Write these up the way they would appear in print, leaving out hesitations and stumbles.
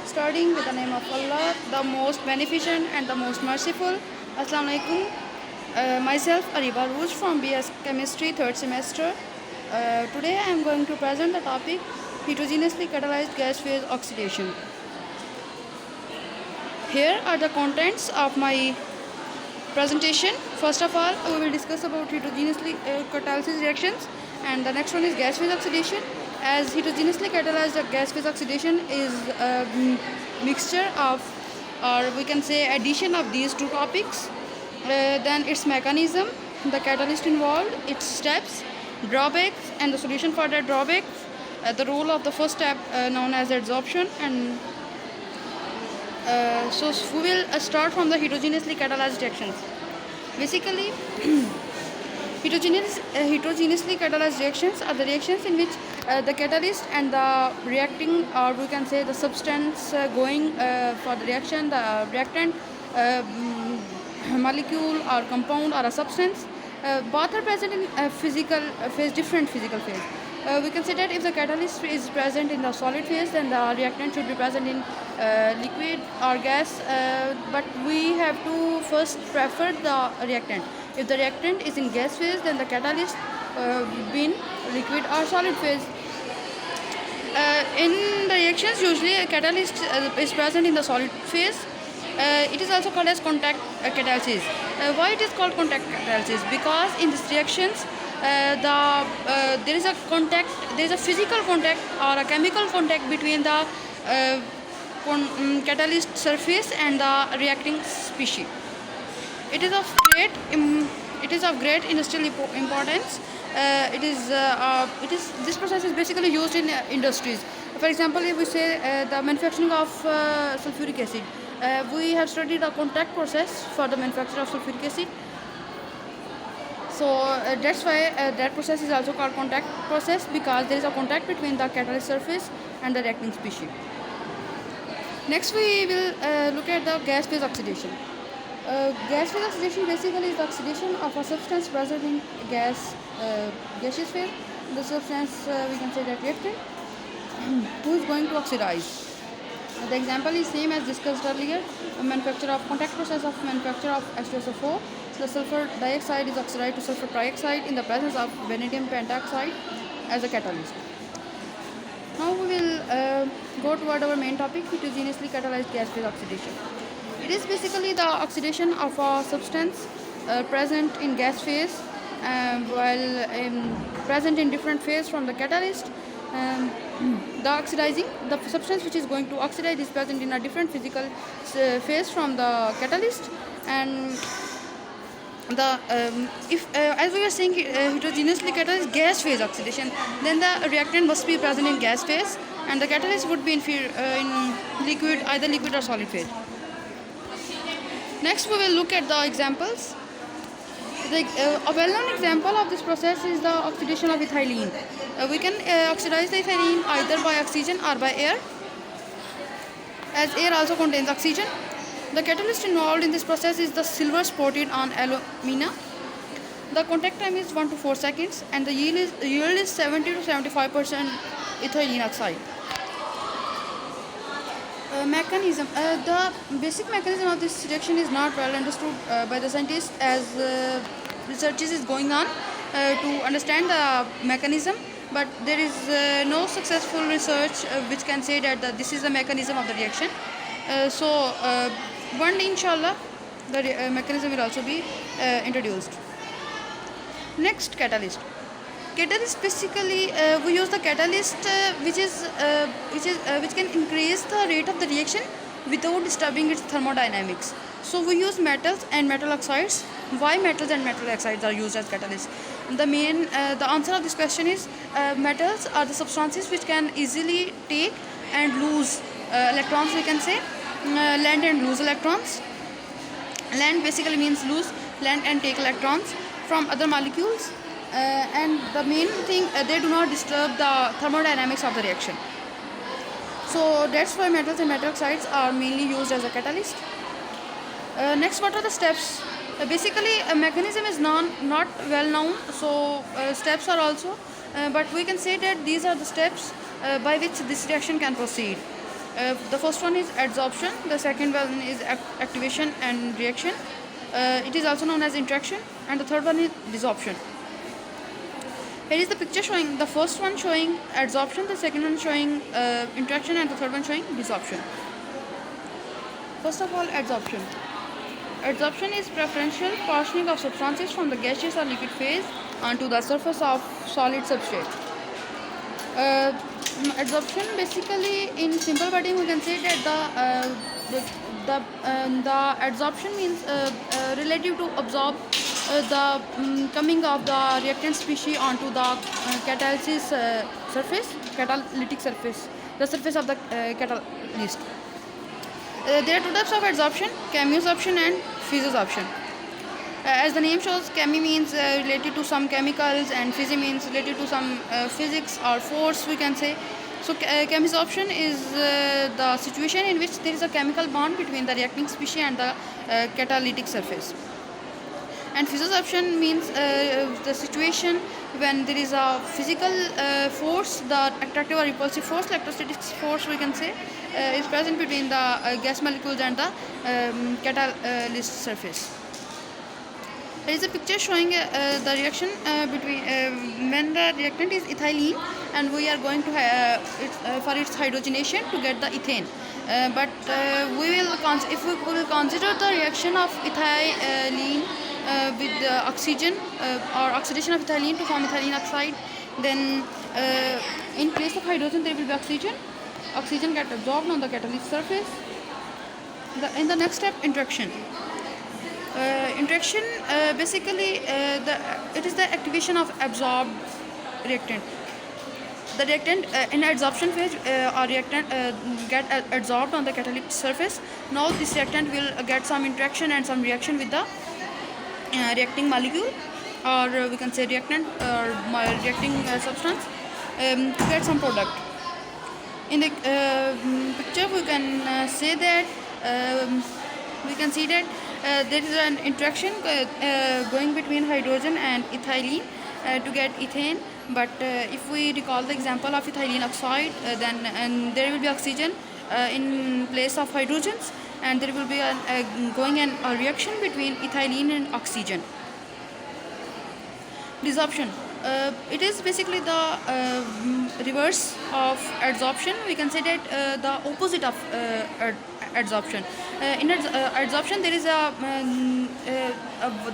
Starting with the name of Allah, the most beneficent and the most merciful. Assalamu alaikum. Myself, Ariba Rouge from BS Chemistry 3rd semester. Today I am going to present the topic heterogeneously catalyzed gas phase oxidation. Here are the contents of my presentation. First of all, we will discuss about heterogeneously catalysis reactions, and the next one is gas phase oxidation. As heterogeneously catalyzed gas phase oxidation is a mixture of, or we can say addition of these two topics, then its mechanism, the catalyst involved, its steps, drawbacks and the solution for that drawbacks, the role of the first step known as adsorption, and so we will start from the heterogeneously catalyzed reactions. Basically, heterogeneously catalyzed reactions are the reactions in which the catalyst and the reacting, or we can say the substance going for the reaction, the reactant molecule or compound or a substance, both are present in physical phase, different physical phase. We can say that if the catalyst is present in the solid phase, then the reactant should be present in liquid or gas, but we have to first prefer the reactant. If the reactant is in gas phase, then the catalyst would be in liquid or solid phase. In the reactions, usually a catalyst is present in the solid phase. It is also called as contact catalysis. Why it is called contact catalysis? Because in these reactions, there is a contact, there is a physical contact or a chemical contact between the catalyst surface and the reacting species. It is of great industrial importance. This process is basically used in industries. For example, if we say the manufacturing of sulfuric acid, we have studied the contact process for the manufacture of sulfuric acid. So that's why that process is also called contact process, because there is a contact between the catalyst surface and the reacting species. Next, we will look at the gas phase oxidation. Gas phase oxidation basically is the oxidation of a substance present in gaseous phase. The substance, we can say that reactant, who is going to oxidize. The example is same as discussed earlier. Manufacture of contact process of manufacture of H2SO4. The sulfur dioxide is oxidized to sulfur trioxide in the presence of vanadium pentoxide as a catalyst. Now we will go toward our main topic, heterogeneously catalyzed gas phase oxidation. It is basically the oxidation of a substance present in gas phase while present in different phase from the catalyst. The substance which is going to oxidize is present in a different physical phase from the catalyst, and as we were saying, heterogeneously catalyzed gas phase oxidation, then the reactant must be present in gas phase and the catalyst would be in liquid, either liquid or solid phase. Next, we will look at the examples. A well-known example of this process is the oxidation of ethylene. We can oxidize the ethylene either by oxygen or by air, as air also contains oxygen. The catalyst involved in this process is the silver spotted on alumina. The contact time is 1 to 4 seconds and the yield is 70 to 75% ethylene oxide. Mechanism. The basic mechanism of this reaction is not well understood by the scientists, as researches is going on to understand the mechanism, but there is no successful research which can say that this is the mechanism of the reaction. One day, inshallah, the mechanism will also be introduced. Next, catalyst. Catalyst, basically we use the catalyst which can increase the rate of the reaction without disturbing its thermodynamics. So we use metals and metal oxides. Why metals and metal oxides are used as catalysts? The answer of this question is metals are the substances which can easily take and lose electrons. We can say lend and lose electrons. Lend basically means lose, lend and take electrons from other molecules. And the main thing, they do not disturb the thermodynamics of the reaction. So that's why metals and metal oxides are mainly used as a catalyst. Next, what are the steps? Basically, a mechanism is not well known, so steps are also, but we can say that these are the steps by which this reaction can proceed. The first one is adsorption, the second one is activation and reaction. It is also known as interaction, and the third one is desorption. Here is the picture showing the first one showing adsorption, the second one showing interaction, and the third one showing desorption. First of all, adsorption. Adsorption is preferential partitioning of substances from the gaseous or liquid phase onto the surface of solid substrate. Adsorption, basically, in simple wording, we can say that the adsorption means relative to absorb the coming of the reactant species onto the catalysis surface, catalytic surface, the surface of the catalyst. There are two types of adsorption: chemisorption and physiosorption. As the name shows, chemi means related to some chemicals, and physi means related to some physics or force, we can say. So chemisorption is the situation in which there is a chemical bond between the reacting species and the catalytic surface. And physiosorption means the situation when there is a physical force, the attractive or repulsive force, electrostatic force, we can say, is present between the gas molecules and the catalyst surface. There is a picture showing the reaction between when the reactant is ethylene, and we are going to for its hydrogenation to get the ethane. But we will if we will consider the reaction of ethylene with the oxygen or oxidation of ethylene to form ethylene oxide, then in place of hydrogen there will be oxygen. Oxygen gets absorbed on the catalyst surface. In the next step, interaction. Interaction, basically, it is the activation of absorbed reactant. The reactant in adsorption phase or reactant get adsorbed on the catalytic surface. Now this reactant will get some interaction and some reaction with the reacting molecule, or we can say reactant or reacting substance, to get some product. In the picture we can say that we can see that there is an interaction going between hydrogen and ethylene to get ethane. But if we recall the example of ethylene oxide, then there will be oxygen in place of hydrogens, and there will be a reaction between ethylene and oxygen. Desorption. It is basically the reverse of adsorption. We can say that the opposite of adsorption. In adsorption, there is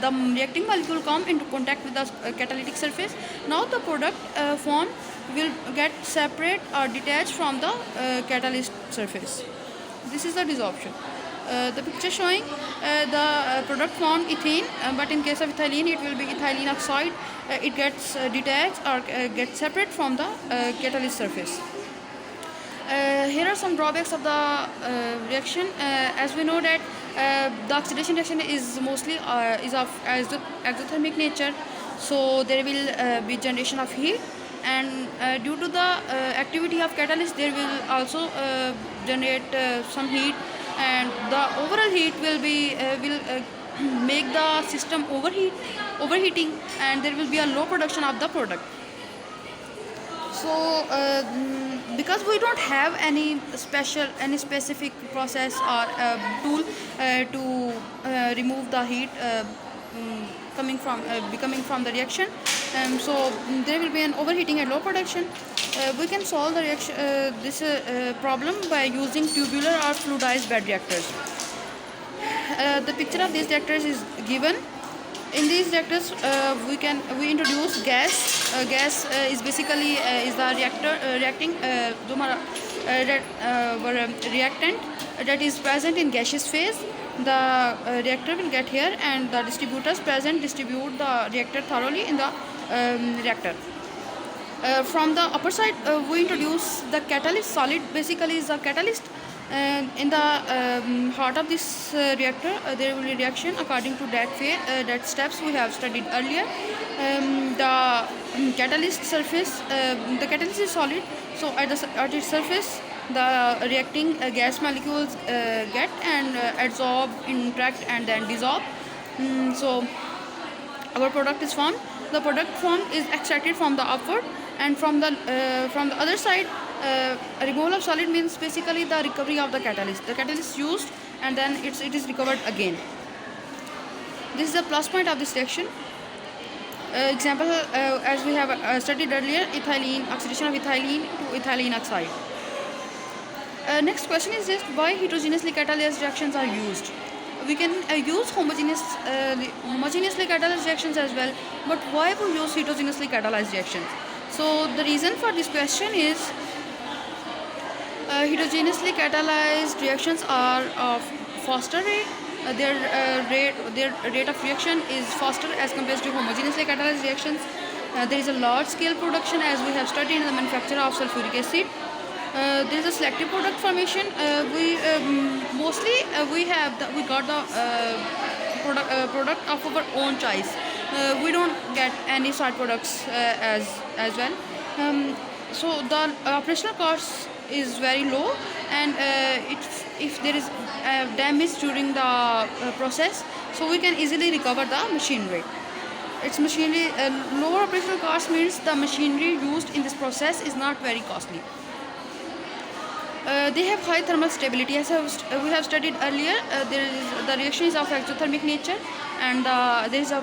the reacting molecule come into contact with the catalytic surface. Now the product form will get separate or detached from the catalyst surface. This is the desorption. The picture showing the product formed ethane, but in case of ethylene it will be ethylene oxide. It gets detached or gets separate from the catalyst surface. Here are some drawbacks of the reaction. As we know that the oxidation reaction is mostly is of exothermic nature, so there will be generation of heat, and due to the activity of catalyst there will also generate some heat, and the overall heat will make the system overheating, and there will be a low production of the product. So because we don't have any specific process or tool to remove the heat becoming from the reaction, so there will be an overheating and low production. We can solve the reaction this problem by using tubular or fluidized bed reactors. The picture of these reactors is given. In these reactors, we introduce gas. Gas is basically is the reactant that is present in gaseous phase. The reactor will get here, and the distributors present distribute the reactor thoroughly in the reactor. From the upper side, we introduce the catalyst. Solid basically is the catalyst. In the heart of this reactor, there will be reaction according to that steps we have studied earlier. The catalyst surface, the catalyst is solid, so at its surface the reacting gas molecules get and adsorb, interact, and then dissolve. So our product is formed. The product formed is extracted from the upward, and from the other side Removal of solid means basically the recovery of the catalyst. The catalyst is used and then it is recovered again. This is the plus point of this reaction. Example, as we have studied earlier, ethylene, oxidation of ethylene to ethylene oxide. Next question is just why heterogeneously catalyzed reactions are used. We can use homogeneously catalyzed reactions as well, but why we use heterogeneously catalyzed reactions? So the reason for this question is heterogeneously catalyzed reactions are of faster rate. Their rate of reaction is faster as compared to homogeneously catalyzed reactions. There is a large scale production, as we have studied in the manufacture of sulfuric acid. There is a selective product formation. We got the product of our own choice. We don't get any side products as well. So the operational cost is very low, and if there is damage during the process, so we can easily recover the machinery. Its machinery lower operational cost means the machinery used in this process is not very costly. They have high thermal stability. As we have studied earlier, the reaction is of exothermic nature, and there is a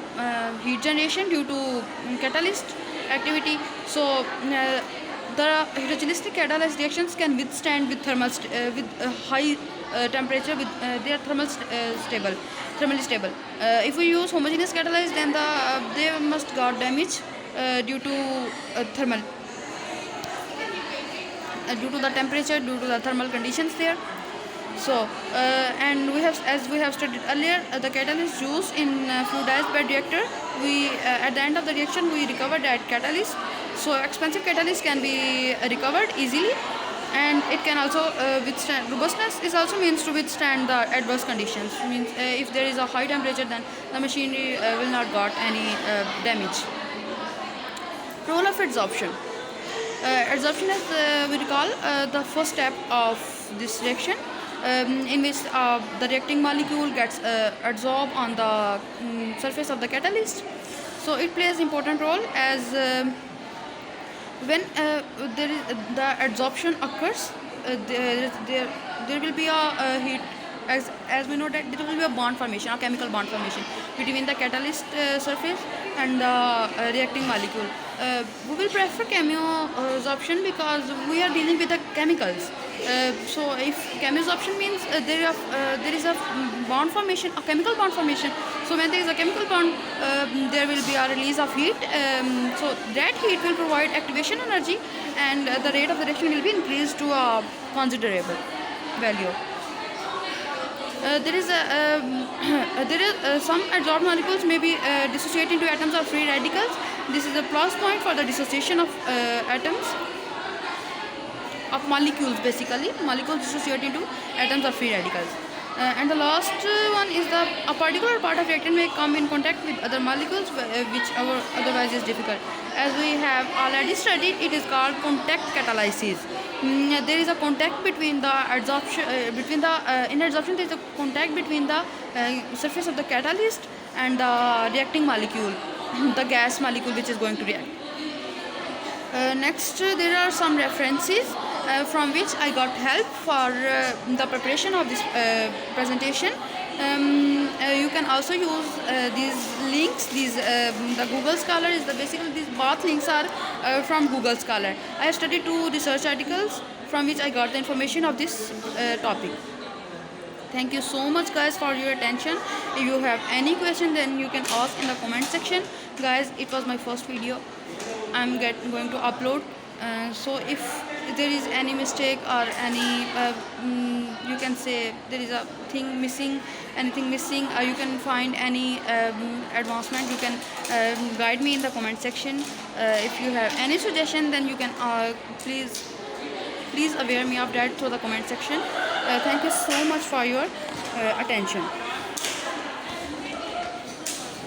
heat generation due to catalyst activity. So the heterogeneously catalyzed reactions can withstand with high temperature. They are thermally stable. If we use homogeneous catalyzed, then they must got damage due to due to the temperature, due to the thermal conditions there. So and as we have studied earlier, the catalyst used in fluidized bed reactor, we at the end of the reaction we recover that catalyst. So expensive catalyst can be recovered easily, and it can also withstand. Robustness is also means to withstand the adverse conditions. Means if there is a high temperature, then the machinery will not got any damage. Role of adsorption. Adsorption is, we recall, the first step of this reaction, in which the reacting molecule gets adsorbed on the surface of the catalyst. So it plays important role as when the adsorption occurs, there will be a heat. As we know that there will be a bond formation, a chemical bond formation between the catalyst surface and the reacting molecule. We will prefer chemoabsorption because we are dealing with the chemicals. So if chemoabsorption means there is a bond formation, a chemical bond formation. So when there is a chemical bond, there will be a release of heat. So that heat will provide activation energy, and the rate of the reaction will be increased to a considerable value. There is some adsorbed molecules may be dissociated into atoms or free radicals. This is a plus point for the dissociation of atoms of molecules. Basically, molecules dissociate into atoms or free radicals. And the last one is a particular part of reactant may come in contact with other molecules, which otherwise is difficult. As we have already studied, it is called contact catalysis. There is a contact between the adsorption, in adsorption there is a contact between the surface of the catalyst and the reacting molecule, the gas molecule which is going to react. Next, there are some references from which I got help for the preparation of this presentation. You can also use these links. The Google Scholar is basically these both links are from Google Scholar. I have studied 2 research articles from which I got the information of this topic. Thank you so much, guys, for your attention. If you have any question, then you can ask in the comment section. Guys, it was my first video I'm going to upload. So if there is any mistake or any you can say there is a thing missing, anything missing, or you can find any advancement, you can guide me in the comment section. If you have any suggestion, then you can please aware me of that through the comment section. Thank you so much for your attention.